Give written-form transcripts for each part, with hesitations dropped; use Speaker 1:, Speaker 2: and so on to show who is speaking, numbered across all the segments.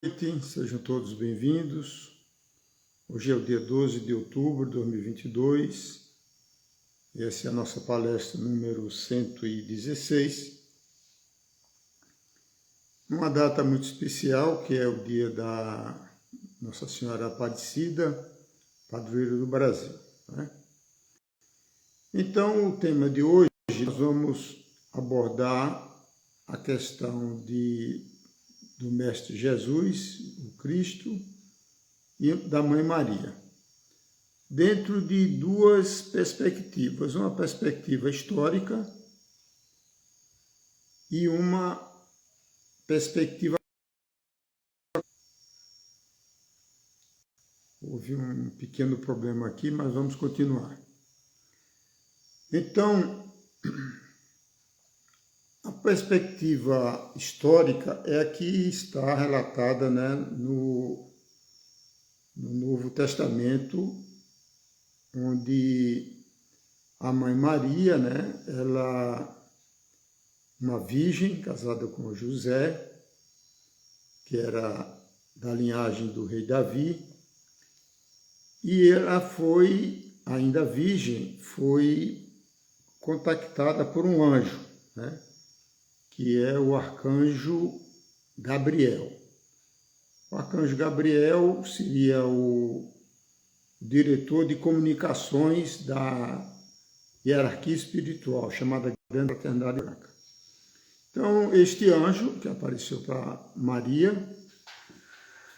Speaker 1: Noite, sejam todos bem-vindos. Hoje é o dia 12 de outubro de 2022. Essa é a nossa palestra número 116. Uma data muito especial, que é o dia da Nossa Senhora Aparecida, padroeira do Brasil, né? Então, o tema de hoje, nós vamos abordar a questão do Mestre Jesus, o Cristo, e da Mãe Maria, dentro de duas perspectivas, uma perspectiva histórica e uma perspectiva... Houve um pequeno problema aqui, mas vamos continuar. Então, a perspectiva histórica é a que está relatada, né, no Novo Testamento, onde a Mãe Maria, né, ela, uma virgem casada com José, que era da linhagem do rei Davi, e ela foi, ainda virgem, foi contactada por um anjo, né, que é o arcanjo Gabriel. O arcanjo Gabriel seria o diretor de comunicações da hierarquia espiritual, chamada Grande Fraternidade Branca. Então, este anjo, que apareceu para Maria,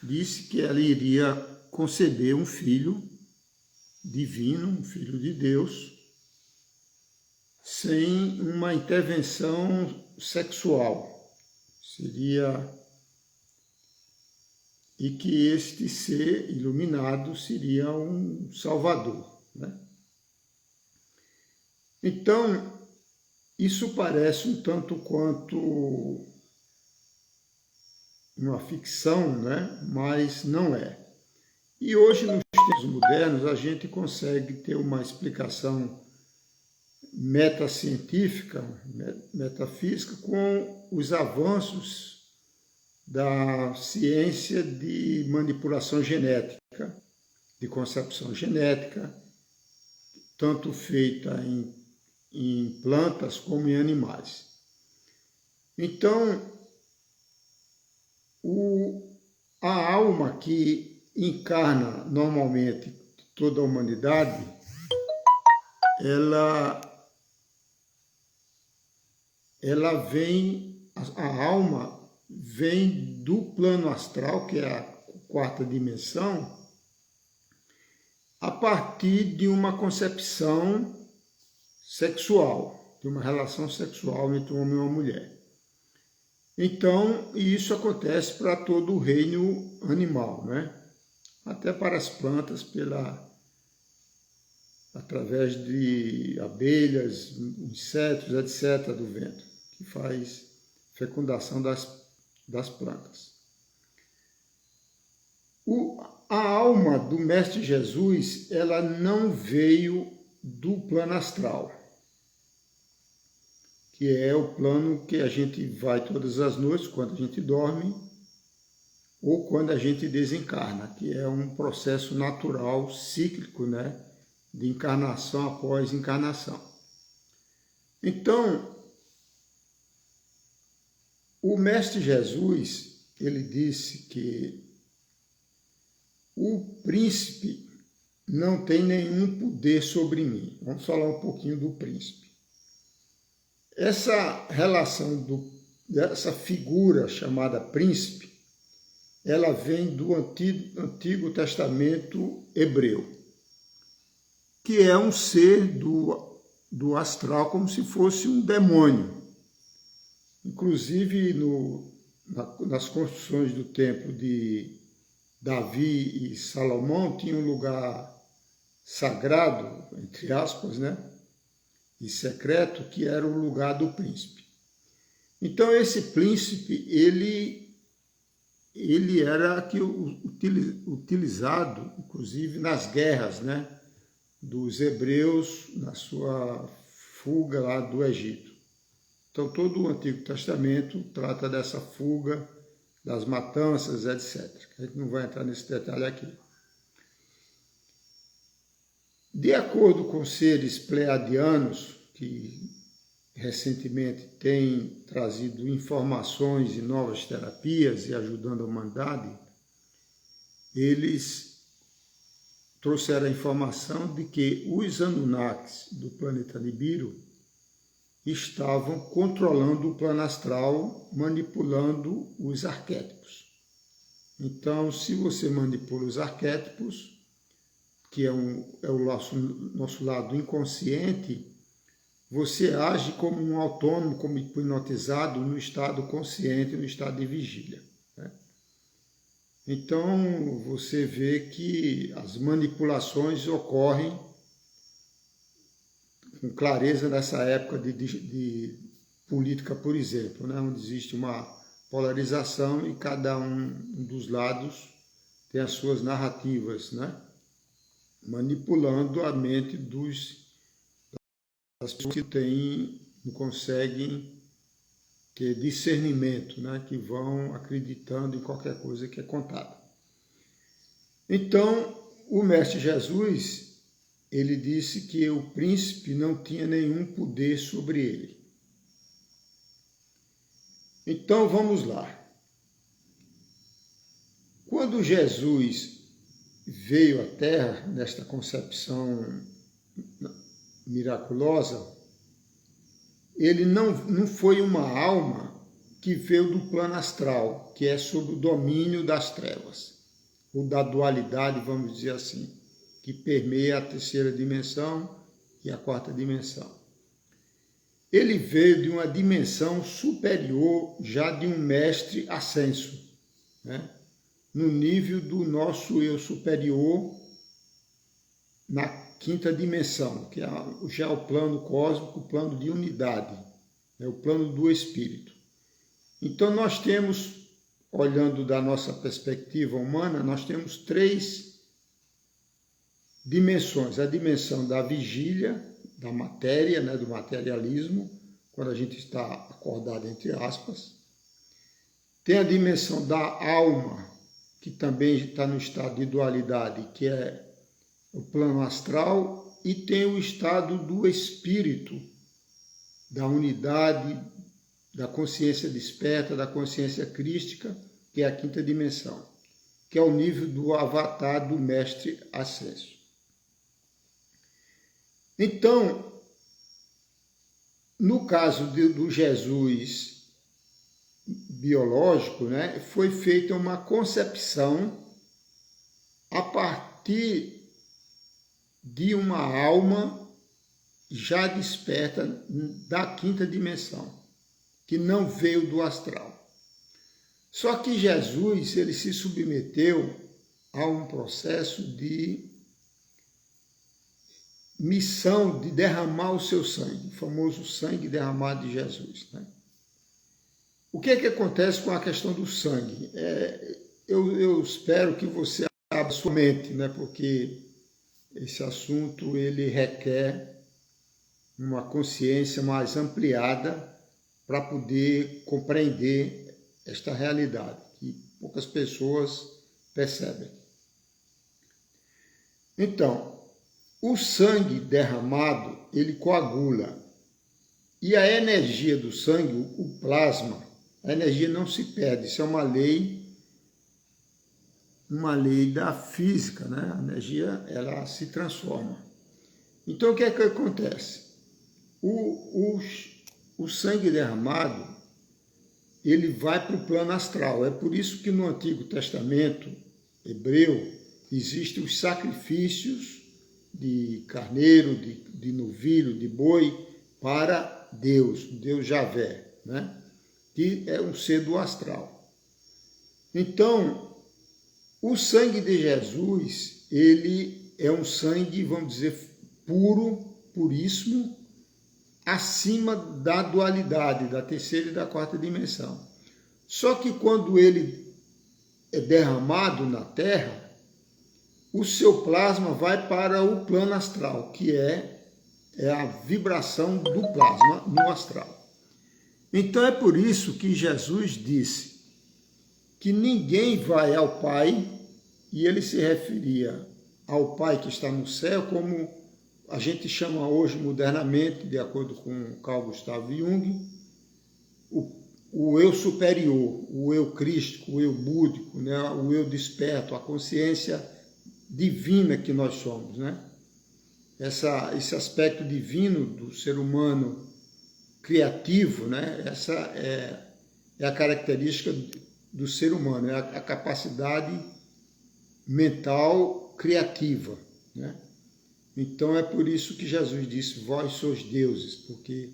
Speaker 1: disse que ela iria conceber um filho divino, um filho de Deus, sem uma intervenção sexual. E que este ser iluminado seria um salvador, né? Então, isso parece um tanto quanto uma ficção, né? Mas não é. E hoje, nos tempos modernos, a gente consegue ter uma explicação metacientífica, metafísica, com os avanços da ciência de manipulação genética, de concepção genética, tanto feita em plantas como em animais. Então, a alma que encarna normalmente toda a humanidade, a alma vem do plano astral, que é a quarta dimensão, a partir de uma concepção sexual, de uma relação sexual entre um homem e uma mulher. Então, isso acontece para todo o reino animal, né? Até para as plantas, através de abelhas, insetos, etc., do vento, que faz fecundação das plantas. A alma do Mestre Jesus, ela não veio do plano astral, que é o plano que a gente vai todas as noites, quando a gente dorme, ou quando a gente desencarna, que é um processo natural, cíclico, né, de encarnação após encarnação. Então, o Mestre Jesus, ele disse que o príncipe não tem nenhum poder sobre mim. Vamos falar um pouquinho do príncipe. Essa relação dessa figura chamada príncipe, ela vem do Antigo Testamento hebreu, que é um ser do astral, como se fosse um demônio. Inclusive, nas construções do templo de Davi e Salomão, tinha um lugar sagrado, entre aspas, né, e secreto, que era o lugar do príncipe. Então, esse príncipe, ele era aqui utilizado, inclusive, nas guerras, né, dos hebreus, na sua fuga lá do Egito. Então, todo o Antigo Testamento trata dessa fuga das matanças, etc. A gente não vai entrar nesse detalhe aqui. De acordo com seres pleiadianos, que recentemente têm trazido informações e novas terapias e ajudando a humanidade, eles trouxeram a informação de que os Anunnakis do planeta Nibiru estavam controlando o plano astral, manipulando os arquétipos. Então, se você manipula os arquétipos, que é o nosso lado inconsciente, você age como um autônomo, como hipnotizado no estado consciente, no estado de vigília, né? Então, você vê que as manipulações ocorrem com clareza nessa época de política, por exemplo, né? Onde existe uma polarização e cada um dos lados tem as suas narrativas, né? Manipulando a mente das pessoas que não conseguem ter discernimento, né? Que vão acreditando em qualquer coisa que é contada. Então, o Mestre Jesus, ele disse que o príncipe não tinha nenhum poder sobre ele. Então, vamos lá. Quando Jesus veio à Terra, nesta concepção miraculosa, ele não foi uma alma que veio do plano astral, que é sob o domínio das trevas, ou da dualidade, vamos dizer assim, que permeia a terceira dimensão e a quarta dimensão. Ele veio de uma dimensão superior, já de um mestre ascenso, né? No nível do nosso eu superior, na quinta dimensão, que é já o plano cósmico, o plano de unidade, é o plano do espírito. Então nós temos, olhando da nossa perspectiva humana, nós temos três dimensões: a dimensão da vigília, da matéria, né, do materialismo, quando a gente está acordado, entre aspas. Tem a dimensão da alma, que também está no estado de dualidade, que é o plano astral, e tem o estado do espírito, da unidade, da consciência desperta, da consciência crística, que é a quinta dimensão, que é o nível do avatar do mestre ascenso. Então, no caso do Jesus biológico, né, foi feita uma concepção a partir de uma alma já desperta da quinta dimensão, que não veio do astral. Só que Jesus, ele se submeteu a um processo de missão de derramar o seu sangue, o famoso sangue derramado de Jesus, né? O que é que acontece com a questão do sangue? Eu espero que você abra sua mente, né? Porque esse assunto ele requer uma consciência mais ampliada para poder compreender esta realidade, que poucas pessoas percebem. Então, o sangue derramado, ele coagula. E a energia do sangue, o plasma, a energia não se perde. Isso é uma lei da física, né? A energia, ela se transforma. Então, o que é que acontece? O sangue derramado, ele vai para o plano astral. É por isso que no Antigo Testamento hebreu existem os sacrifícios de carneiro, de novilho, de boi, para Deus Javé, né? Que é um ser do astral. Então, o sangue de Jesus, ele é um sangue, vamos dizer, puro, puríssimo, acima da dualidade, da terceira e da quarta dimensão. Só que quando ele é derramado na Terra, o seu plasma vai para o plano astral, que é a vibração do plasma no astral. Então é por isso que Jesus disse que ninguém vai ao Pai, e ele se referia ao Pai que está no céu, como a gente chama hoje modernamente, de acordo com Carl Gustav Jung, o eu superior, o eu crístico, o eu búdico, né? O eu desperto, a consciência divina que nós somos, né? Esse aspecto divino do ser humano criativo, né? Essa é a característica do ser humano, é a capacidade mental criativa, né? Então é por isso que Jesus disse, vós sois deuses, porque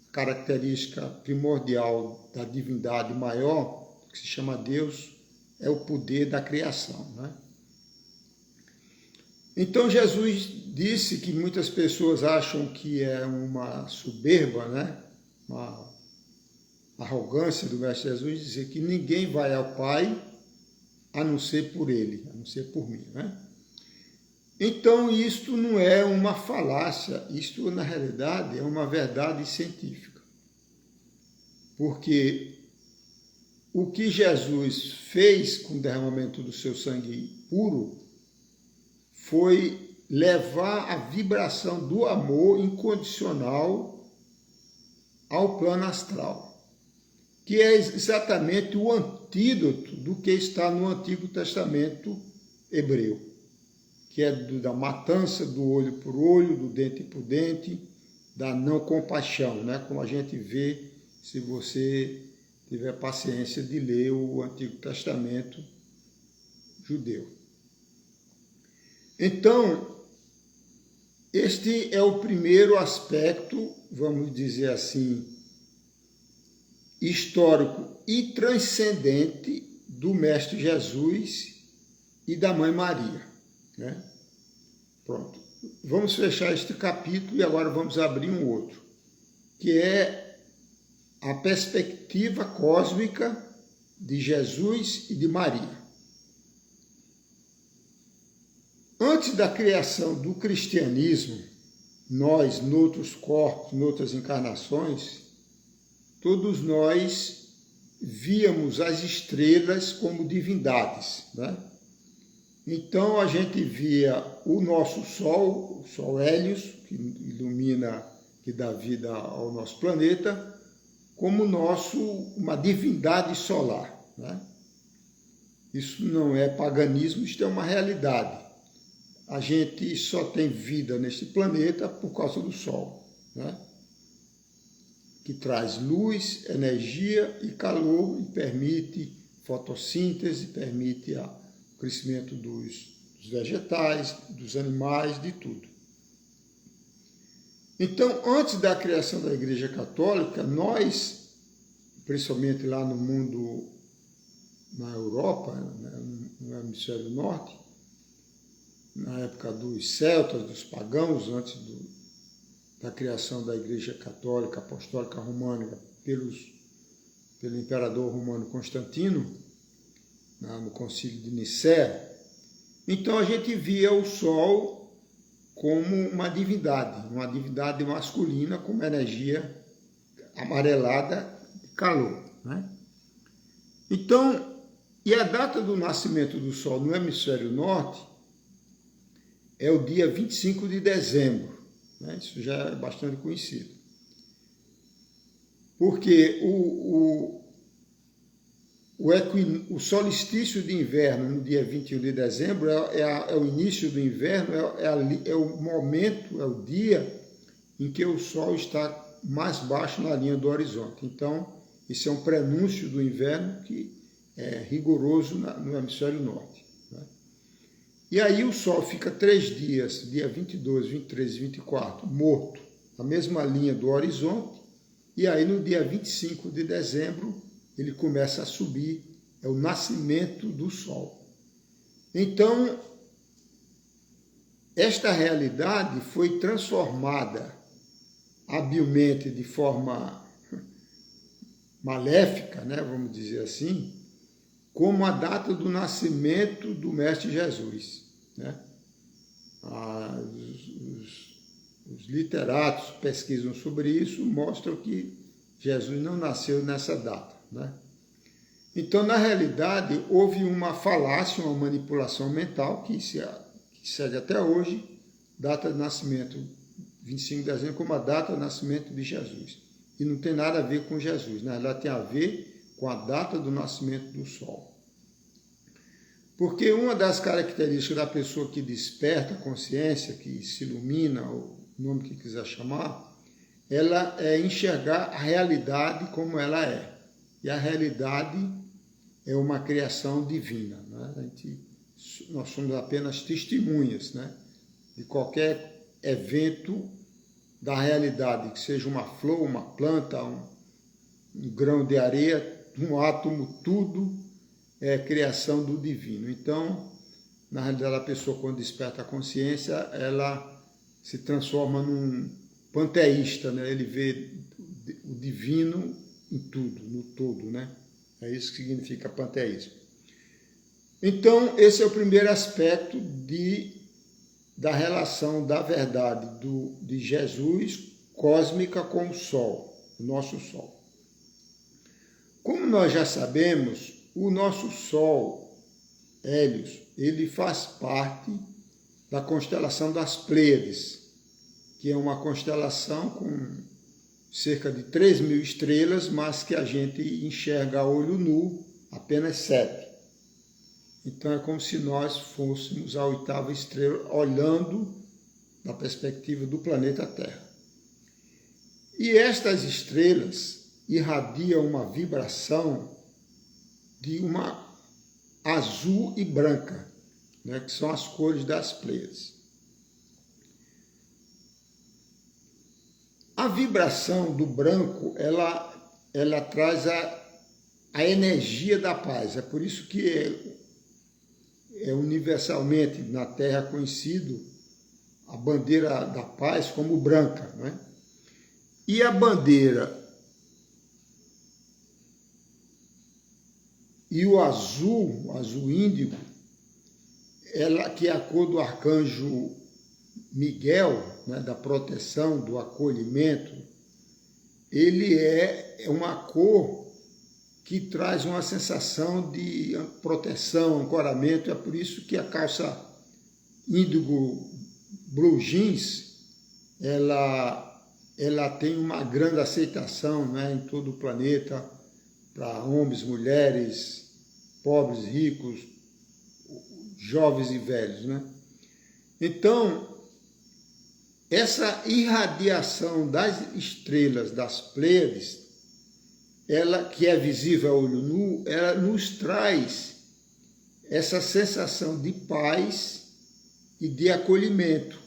Speaker 1: a característica primordial da divindade maior, que se chama Deus, é o poder da criação, né? Então Jesus disse que muitas pessoas acham que é uma soberba, né? Uma arrogância do Mestre Jesus dizer que ninguém vai ao Pai a não ser por ele, a não ser por mim, né? Então isto não é uma falácia, isto na realidade é uma verdade científica. Porque o que Jesus fez com o derramamento do seu sangue puro foi levar a vibração do amor incondicional ao plano astral, que é exatamente o antídoto do que está no Antigo Testamento hebreu, que é da matança do olho por olho, do dente por dente, da não compaixão, né? Como a gente vê se você tiver paciência de ler o Antigo Testamento judeu. Então, este é o primeiro aspecto, vamos dizer assim, histórico e transcendente do Mestre Jesus e da Mãe Maria, né? Pronto. Vamos fechar este capítulo e agora vamos abrir um outro, que é a perspectiva cósmica de Jesus e de Maria. Antes da criação do cristianismo, nós, noutros corpos, noutras encarnações, todos nós víamos as estrelas como divindades, né? Então a gente via o nosso Sol, o Sol Hélios, que ilumina, que dá vida ao nosso planeta, como uma divindade solar, né? Isso não é paganismo, isto é uma realidade. A gente só tem vida neste planeta por causa do Sol, né? Que traz luz, energia e calor e permite fotossíntese, permite o crescimento dos vegetais, dos animais, de tudo. Então, antes da criação da Igreja Católica, nós, principalmente lá no mundo, na Europa, no hemisfério norte, na época dos celtas, dos pagãos, antes da criação da Igreja Católica Apostólica Romana pelo imperador romano Constantino, no Concílio de Nicéia, então a gente via o Sol como uma divindade masculina com uma energia amarelada de calor, né? Então, e a data do nascimento do Sol no hemisfério norte é o dia 25 de dezembro, né? Isso já é bastante conhecido. Porque o solstício de inverno, no dia 21 de dezembro, é o início do inverno, é o momento, é o dia em que o Sol está mais baixo na linha do horizonte. Então, isso é um prenúncio do inverno que é rigoroso no hemisfério norte, né? E aí o Sol fica 3 dias, dia 22, 23 e 24, morto, na mesma linha do horizonte, e aí no dia 25 de dezembro ele começa a subir, é o nascimento do Sol. Então, esta realidade foi transformada habilmente de forma maléfica, né, vamos dizer assim, como a data do nascimento do Mestre Jesus, né? Os literatos pesquisam sobre isso, mostram que Jesus não nasceu nessa data, né? Então, na realidade, houve uma falácia, uma manipulação mental que segue até hoje, data de nascimento, 25 de dezembro, como a data de nascimento de Jesus. E não tem nada a ver com Jesus, na realidade tem a ver com a data do nascimento do Sol. Porque uma das características da pessoa que desperta a consciência, que se ilumina, o nome que quiser chamar, ela é enxergar a realidade como ela é. E a realidade é uma criação divina. Né? Nós somos apenas testemunhas, né? De qualquer evento da realidade, que seja uma flor, uma planta, um grão de areia, um átomo, tudo é criação do divino. Então, na realidade, a pessoa, quando desperta a consciência, ela se transforma num panteísta, né? Ele vê o divino em tudo, no todo, né? É isso que significa panteísmo. Então, esse é o primeiro aspecto da relação da verdade de Jesus cósmica com o Sol, o nosso Sol. Como nós já sabemos, o nosso Sol, Hélios, ele faz parte da constelação das Pleiades, que é uma constelação com cerca de 3.000 estrelas, mas que a gente enxerga a olho nu apenas 7. Então é como se nós fôssemos a 8ª estrela, olhando da perspectiva do planeta Terra. E estas estrelas irradiam uma vibração de uma azul e branca, né, que são as cores das Pleiades. A vibração do branco, ela traz a energia da paz. É por isso que é universalmente na Terra conhecido a bandeira da paz como branca, né? E a bandeira e o azul índigo, ela que é a cor do arcanjo Miguel, né, da proteção, do acolhimento, ele é uma cor que traz uma sensação de proteção, ancoramento. É por isso que a calça índigo blue jeans, ela tem uma grande aceitação, né, em todo o planeta, para homens, mulheres, pobres, ricos, jovens e velhos, né? Então, essa irradiação das estrelas, das Pleiades, ela que é visível a olho nu, ela nos traz essa sensação de paz e de acolhimento.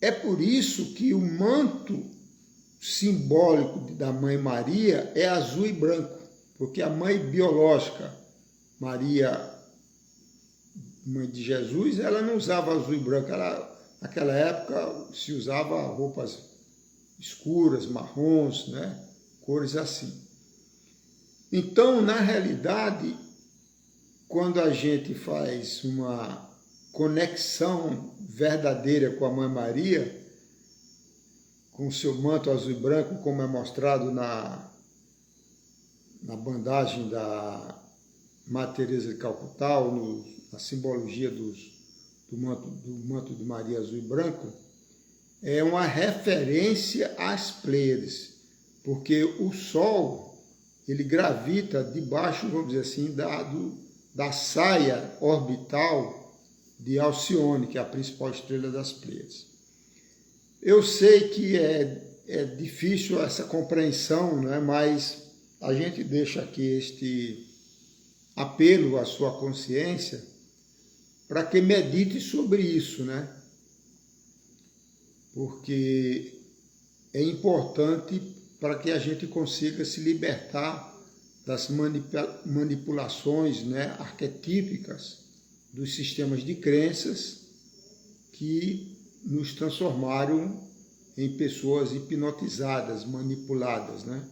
Speaker 1: É por isso que o manto simbólico da Mãe Maria é azul e branco, porque a mãe biológica, Maria, mãe de Jesus, ela não usava azul e branco, naquela época se usava roupas escuras, marrons, né? Cores assim. Então, na realidade, quando a gente faz uma conexão verdadeira com a Mãe Maria, com o seu manto azul e branco, como é mostrado na bandagem da Madre Teresa de Calcutá, na simbologia do manto de Maria azul e branco, é uma referência às Pleiades, porque o Sol, ele gravita debaixo, vamos dizer assim, da saia orbital de Alcione, que é a principal estrela das Pleiades. Eu sei que é difícil essa compreensão, né? Mas a gente deixa aqui este apelo à sua consciência para que medite sobre isso, né? Porque é importante para que a gente consiga se libertar das manipulações, né, arquetípicas dos sistemas de crenças que nos transformaram em pessoas hipnotizadas, manipuladas, né?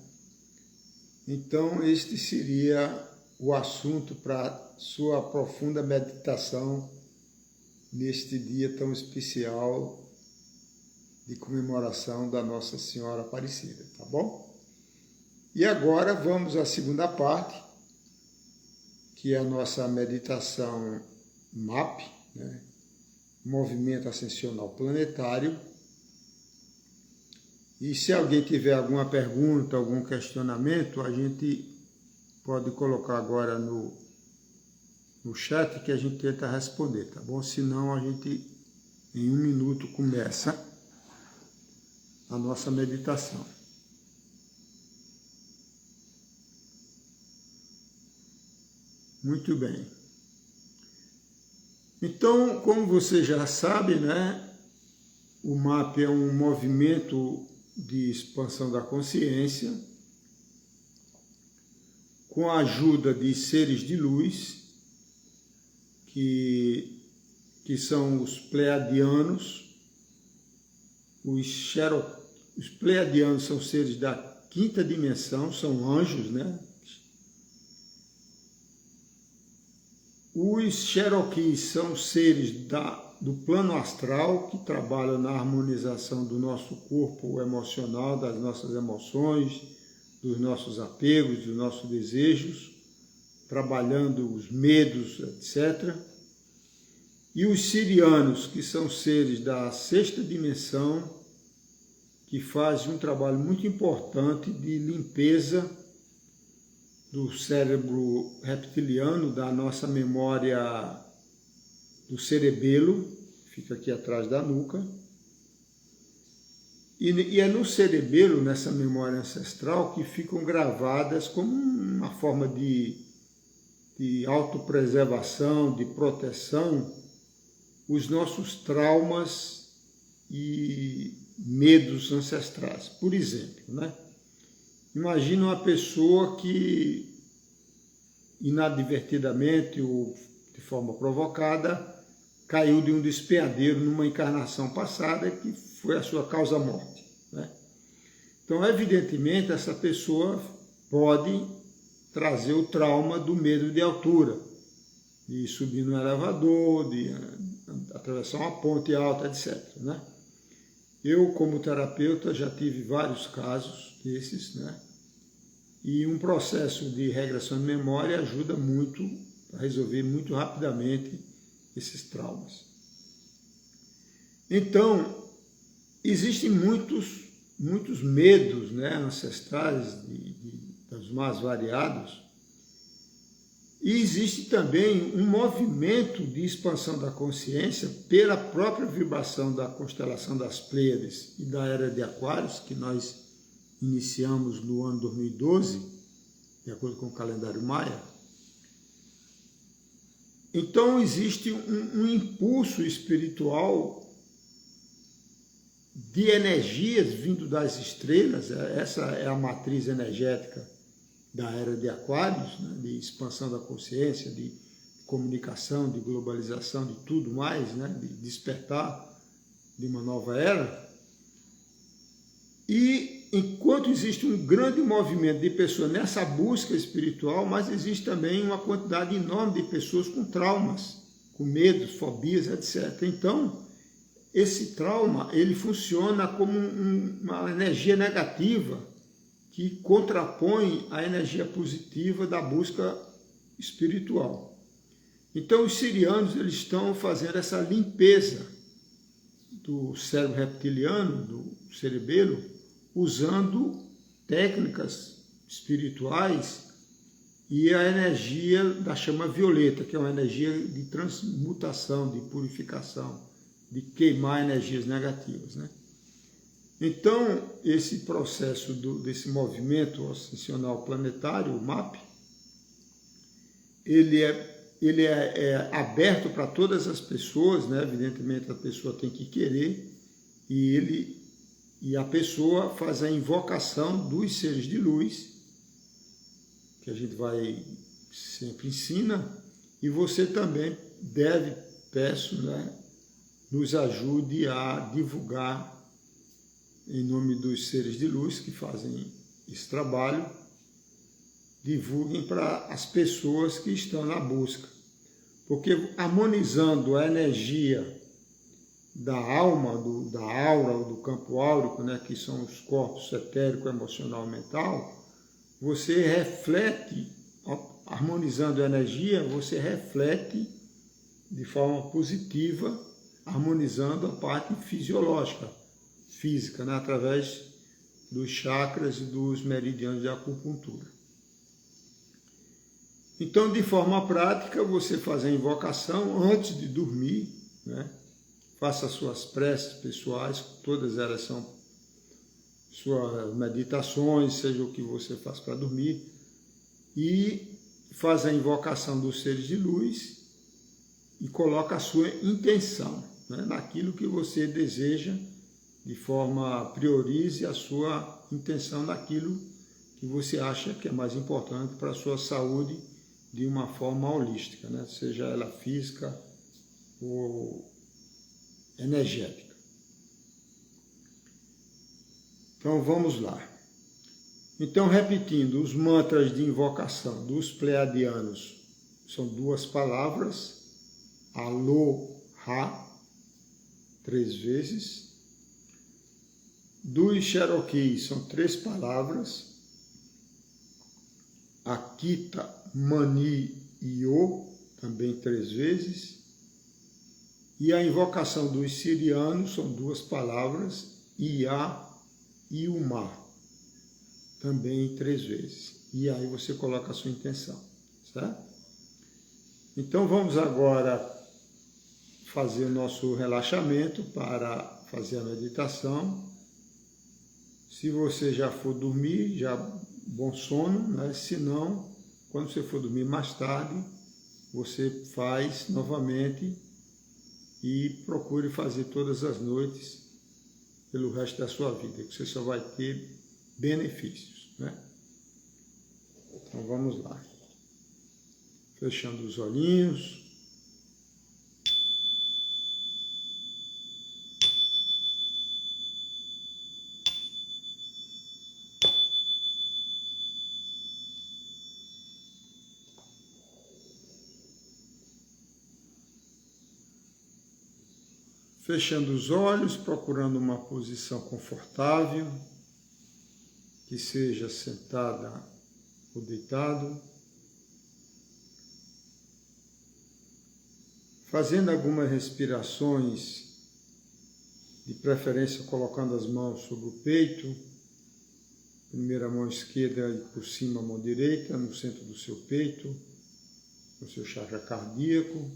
Speaker 1: Então, este seria o assunto para sua profunda meditação neste dia tão especial de comemoração da Nossa Senhora Aparecida, tá bom? E agora vamos à segunda parte, que é a nossa meditação MAP, né? Movimento Ascensional Planetário. E se alguém tiver alguma pergunta, algum questionamento, a gente pode colocar agora no chat que a gente tenta responder, tá bom? Senão a gente, em 1 minuto, começa a nossa meditação. Muito bem. Então, como você já sabe, né, o MAP é um movimento de expansão da consciência com a ajuda de seres de luz, que são os pleiadianos. Os pleiadianos são seres da 5ª dimensão, são anjos, né? Os Cherokees são seres do plano astral, que trabalham na harmonização do nosso corpo emocional, das nossas emoções, dos nossos apegos, dos nossos desejos, trabalhando os medos, etc. E os Sirianos, que são seres da 6ª dimensão, que fazem um trabalho muito importante de limpeza do cérebro reptiliano, da nossa memória do cerebelo, fica aqui atrás da nuca. E é no cerebelo, nessa memória ancestral, que ficam gravadas como uma forma de autopreservação, de proteção, os nossos traumas e medos ancestrais. Por exemplo, né? Imagina uma pessoa que, inadvertidamente ou de forma provocada, caiu de um despenhadeiro numa encarnação passada que foi a sua causa-morte, né? Então, evidentemente, essa pessoa pode trazer o trauma do medo de altura, de subir no elevador, de atravessar uma ponte alta, etc., né? Eu, como terapeuta, já tive vários casos desses, né? E um processo de regressão de memória ajuda muito a resolver muito rapidamente esses traumas. Então, existem muitos medos, né, ancestrais, dos mais variados, e existe também um movimento de expansão da consciência pela própria vibração da constelação das Pleiades e da Era de Aquários, que nós iniciamos no ano 2012, de acordo com o calendário maia. Então existe um impulso espiritual de energias vindo das estrelas. Essa é a matriz energética da Era de Aquários, né, de expansão da consciência, de comunicação, de globalização, de tudo mais, né, de despertar de uma nova era. E enquanto existe um grande movimento de pessoas nessa busca espiritual, mas existe também uma quantidade enorme de pessoas com traumas, com medos, fobias, etc. Então, esse trauma, ele funciona como uma energia negativa que contrapõe a energia positiva da busca espiritual. Então, os sirianos, eles estão fazendo essa limpeza do cérebro reptiliano, do cerebelo, usando técnicas espirituais e a energia da chama violeta, que é uma energia de transmutação, de purificação, de queimar energias negativas, né? Então, esse processo desse movimento ascensional planetário, o MAP, ele é aberto para todas as pessoas, né? Evidentemente, a pessoa tem que querer, e a pessoa faz a invocação dos seres de luz, que a gente sempre ensina, e você também peço, né, nos ajude a divulgar em nome dos seres de luz que fazem esse trabalho, divulguem para as pessoas que estão na busca. Porque harmonizando a energia da alma, da aura, do campo áurico, né, que são os corpos etérico, emocional, mental, você reflete harmonizando a energia, você reflete de forma positiva, harmonizando a parte fisiológica, física, né? Através dos chakras e dos meridianos de acupuntura. Então, de forma prática, você faz a invocação antes de dormir, né? Faça suas preces pessoais, todas elas são suas meditações, seja o que você faz para dormir, e faz a invocação dos seres de luz e coloca a sua intenção, né? Naquilo que você deseja, de forma, priorize a sua intenção naquilo que você acha que é mais importante para a sua saúde de uma forma holística, né? Seja ela física ou energética. Então vamos lá. Então, repetindo, os mantras de invocação dos pleiadianos são 2 palavras, Aloha, 3 vezes. Dos Cherokees são 3 palavras, Akita, Mani e O, também 3 vezes. E a invocação dos sirianos são 2 palavras, Ia e Uma, também 3 vezes. E aí você coloca a sua intenção, certo? Então vamos agora fazer o nosso relaxamento para fazer a meditação. Se você já for dormir, já bom sono, né? Se não, quando você for dormir mais tarde, você faz novamente e procure fazer todas as noites pelo resto da sua vida, que você só vai ter benefícios, né? Então vamos lá. Fechando os olhinhos. Fechando os olhos, procurando uma posição confortável, que seja sentada ou deitado. Fazendo algumas respirações, de preferência colocando as mãos sobre o peito, primeira mão esquerda e por cima a mão direita, no centro do seu peito, no seu chakra cardíaco.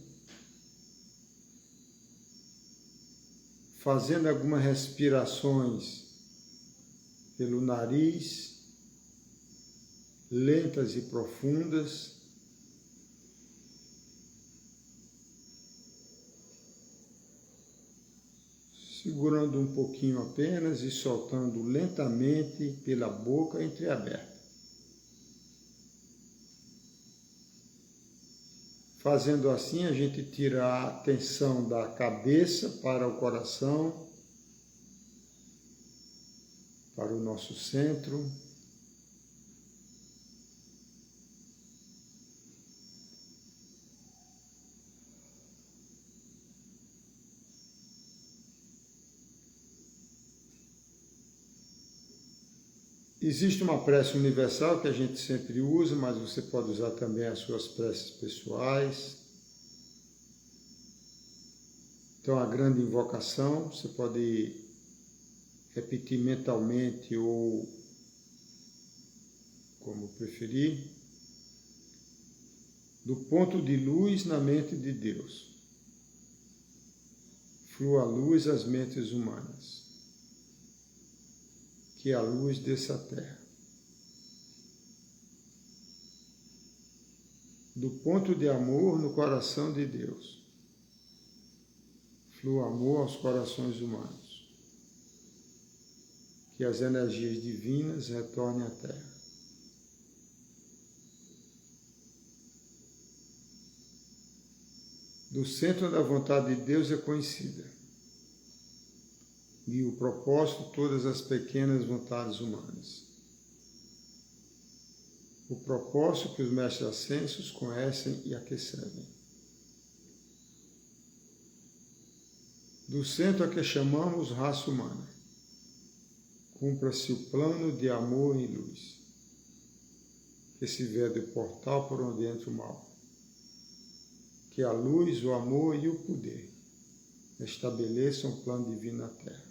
Speaker 1: Fazendo algumas respirações pelo nariz, lentas e profundas. Segurando um pouquinho apenas e soltando lentamente pela boca entreaberta. Fazendo assim, a gente tira a atenção da cabeça para o coração, para o nosso centro. Existe uma prece universal que a gente sempre usa, mas você pode usar também as suas preces pessoais. Então, a grande invocação, você pode repetir mentalmente ou como preferir. Do ponto de luz na mente de Deus, flua a luz às mentes humanas. Que a luz desça à terra. Do ponto de amor no coração de Deus, flua amor aos corações humanos. Que as energias divinas retornem à terra. Do centro da vontade de Deus é conhecida. E o propósito, todas as pequenas vontades humanas. O propósito que os mestres ascensos conhecem e a que servem. Do centro a que chamamos raça humana, cumpra-se o plano de amor e luz. esse véu portal por onde entra o mal. Que a luz, o amor e o poder estabeleçam um plano divino na Terra.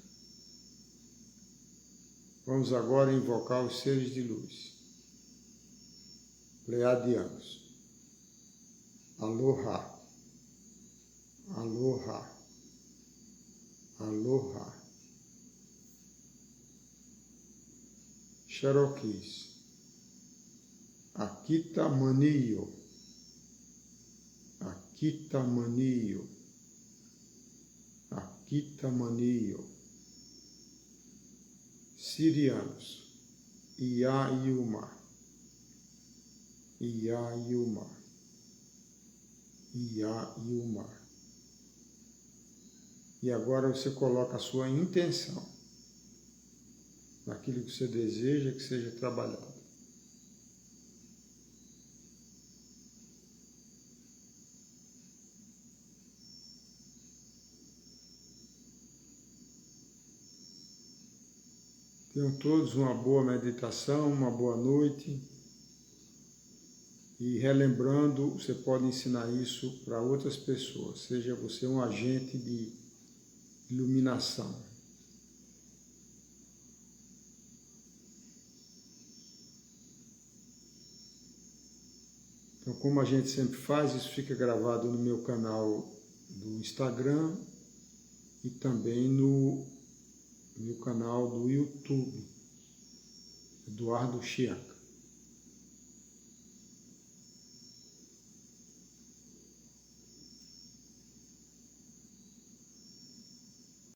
Speaker 1: Vamos agora invocar os seres de luz. Pleiadianos. Aloha. Aloha. Aloha. Cherokees. Akita Manio. Akita Manio. Akita Manio. Sirianos. Iayuma. Iayuma. Iayuma. E agora você coloca a sua intenção naquilo que você deseja que seja trabalhado. Tenham todos uma boa meditação, uma boa noite. E relembrando, você pode ensinar isso para outras pessoas. Seja você um agente de iluminação. Então, como a gente sempre faz, isso fica gravado no meu canal do Instagram e também no meu canal do YouTube, Eduardo Chianca.